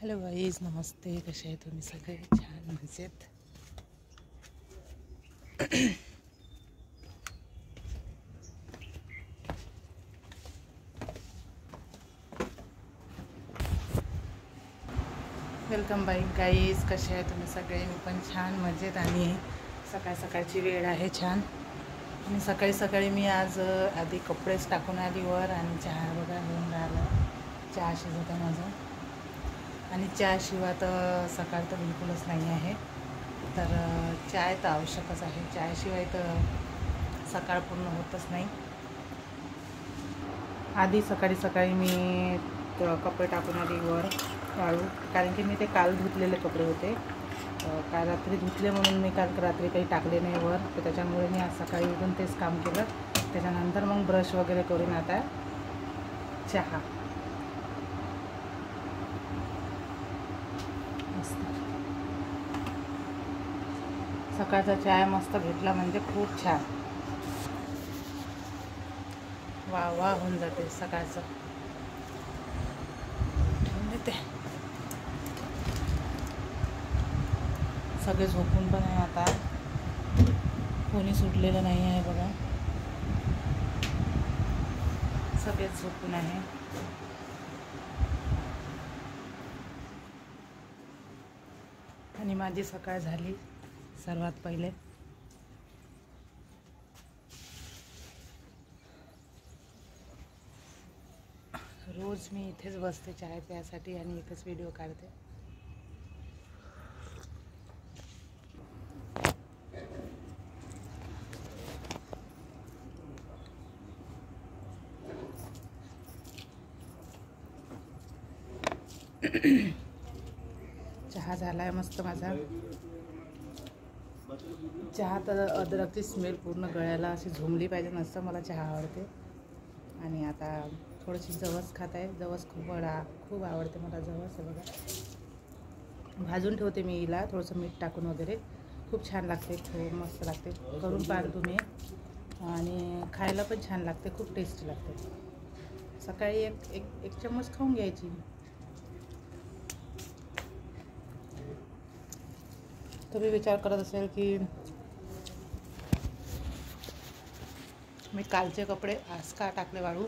Hello guys, नमस्ते. कसे आहे तुम्ही सगळे? छान मजेत. Welcome bike guys. कसे आहे तुम्ही सगळे? मी पण छान मजेत. आणि सकाळची वेळ आहे छान. आणि सकाळी मी आज आधी कपडेच टाकून आली वर, आणि चहा बघा होऊन राहिला. चहा शिजत आहे माझं. आणि चहाशिवाय तर सकाळ तर बिलकुलच नाही आहे. तर चाय तर आवश्यकच आहे. चायशिवाय तर सकाळ पूर्ण होतच नाही. आधी सकाळी मी कपडे टाकून आली वर वाळू, कारण की मी ते काल धुतलेले कपडे होते. काल रात्री धुतले म्हणून मी काल रात्री काही टाकले नाही वर. तर त्याच्यामुळे मी आज सकाळी उठून तेच काम केलं. त्याच्यानंतर मग ब्रश वगैरे करून आता चहा. मस्त सकाळचा चहा मस्त भेटला म्हणजे खूप छान. वा होऊन जाते सकाळचं. ठेवून देते. सगळे झोपून पण आहे आता. कोणी सुटलेलं नाही आहे बघा. सगळेच झोपून आहे. आणि माझी सकाळ झाली. सर्वात पहिले रोज मी इथेच बसते चहा प्यायसाठी आणि इथेच व्हिडिओ काढते. चहा झाला आहे मस्त माझा. चहा तर अद्रकची स्मेल पूर्ण गळ्याला अशी झोंबली पाहिजे, नसतं मला चहा आवडते. आणि आता थोडीशी जवस खात आहे. जवस खूप आवडते मला. जवस आहे बघा, भाजून ठेवते मी हिला थोडंसं मीठ टाकून वगैरे. खूप छान लागते, खूप मस्त लागते. करून पाहा तुम्ही. आणि खायला पण छान लागते, खूप टेस्टी लागते. सकाळी एक चम्मच खाऊन घ्यायची. तुम्ही विचार करत असेल की मी कालचे कपडे आज का टाकले वाळू.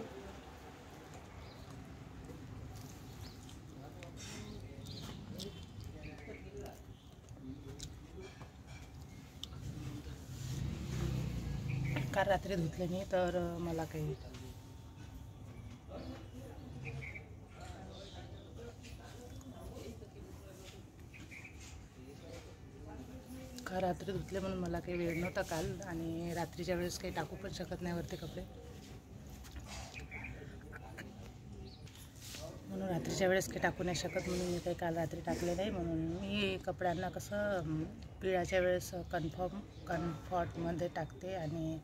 काल रात्री धुतले मी, तर मला काही रात्री धुतले म्हणून मला काही वेळ नव्हता काल. आणि रात्रीच्या वेळेस काही टाकू पण शकत नाही वरती कपडे, म्हणून रात्रीच्या वेळेस काही टाकू नाही शकत. म्हणून मी काही काल रात्री टाकले नाही. म्हणून मी कपड्यांना कसं पिळाच्या वेळेस कम्फर्टमध्ये टाकते. आणि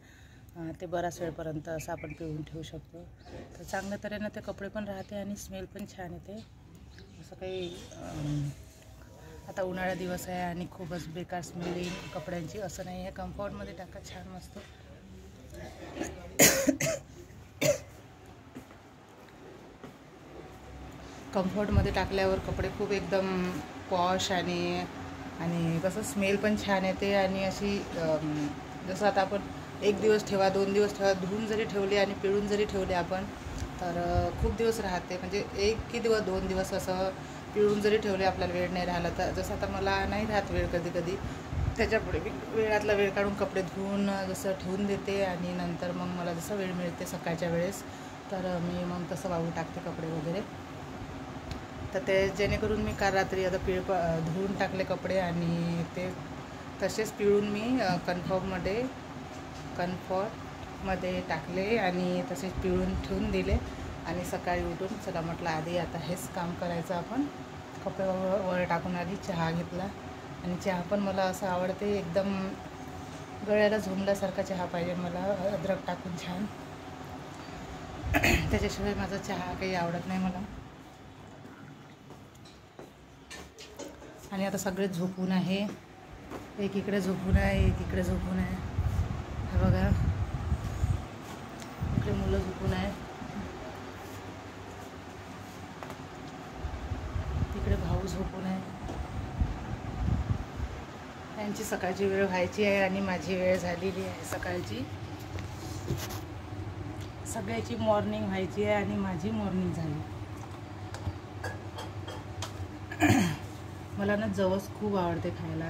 ते बराच वेळपर्यंत असं आपण पिळून ठेवू शकतो. तर चांगल्या तऱ्हेनं ते कपडे पण राहते आणि स्मेल पण छान येते. असं काही आता उन्हाळा दिवस आहे आणि खूपच बेकार स्मेल येईल कपड्यांची असं नाही आहे. कम्फर्टमध्ये टाका, छान मस्त. कम्फर्टमध्ये टाकल्यावर कपडे खूप एकदम पॉश आणि कसं स्मेल पण छान येते. आणि अशी जसं आता आपण एक दिवस ठेवा, 2 दिवस ठेवा, धुवून जरी ठेवले आणि पिळून जरी ठेवले आपण, तर खूप दिवस राहते. म्हणजे 1 किंवा 2 दिवस असं पिळून जरी ठेवले, आपल्याला वेळ नाही राहिला तर. जसं आता मला नाही राहत वेळ कधी त्याच्यापुढे मी वेळातला वेळ काढून कपडे धुवून जसं ठेवून देते. आणि नंतर मग मला जसं वेळ मिळते सकाळच्या वेळेस, तर मी मग तसं वाळू टाकते कपडे वगैरे. तर ते जेणेकरून मी काल रात्री आता धुवून टाकले कपडे, आणि ते तसेच पिळून मी कम्फर्टमध्ये टाकले आणि तसेच पिळून ठेवून दिले. आणि सकाळी उठून चला म्हटलं आधी आता हेच काम करायचं आपण. कपडे वर टाकून आधी चहा घेतला. आणि चहा पण मला असं आवडते, एकदम गळ्याला झोंबल्यासारखा चहा पाहिजे मला, अद्रक टाकून छान. त्याच्याशिवाय माझा चहा काही आवडत नाही मला. आणि आता सगळे झोपून आहे. एक इकडे झोपून आहे, एक इकडे झोपून आहे. हे बघा, इकडे मुलं झोपून आहे, तिकडे भाऊ झोपू नये. त्यांची सकाळची वेळ व्हायची आहे आणि माझी वेळ झालेली आहे सकाळची. सगळ्याची मॉर्निंग व्हायची आहे आणि माझी मॉर्निंग झाली. मला ना जवस खूप आवडते खायला.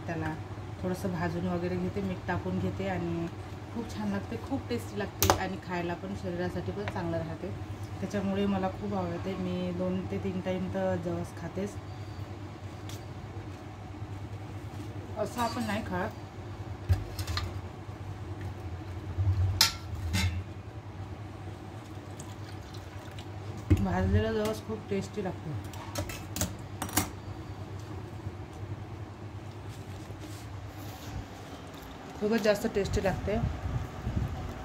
त्याला थोडंसं भाजून वगैरे घेते, मीठ टाकून घेते आणि खूप छान लागते, खूप टेस्टी लागते आणि खायला पण शरीरासाठी पण चांगलं राहते. त्याच्यामुळे मला खूप आवडते. मी 2 ते 3 टाईम तर जवस खातेच. असं आपण नाही खात. भाजलेलं जवस खूप टेस्टी लागतं. खूपच जास्त टेस्टी लागते.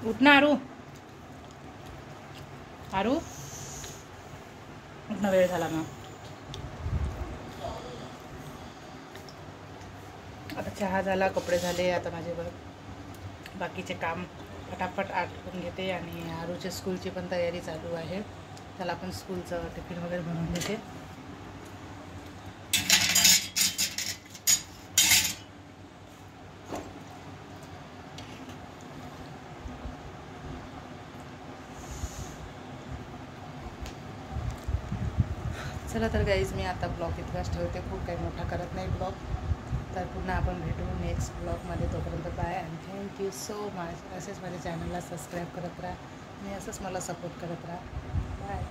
उठ ना आरू, आरू उठणं, वेळ झाला ना. आता चहा झाला, कपडे झाले. आता माझे बाकीचे काम फटाफट आटपून घेते आणि आरूच्या स्कूलची पण तयारी चालू आहे. त्याला पण स्कूलचं टिफिन वगैरे बनवून देते. चला तर गाईज, मी आता ब्लॉग इतकाच ठेवते. खूप काही मोठा करत नाही ब्लॉग. तर पुन्हा आपण भेटू नेक्स्ट ब्लॉगमध्ये. तोपर्यंत बाय आणि थँक्यू सो मच. असेच माझ्या चॅनलला सबस्क्राईब करत राहा आणि असंच मला सपोर्ट करत राहा. बाय.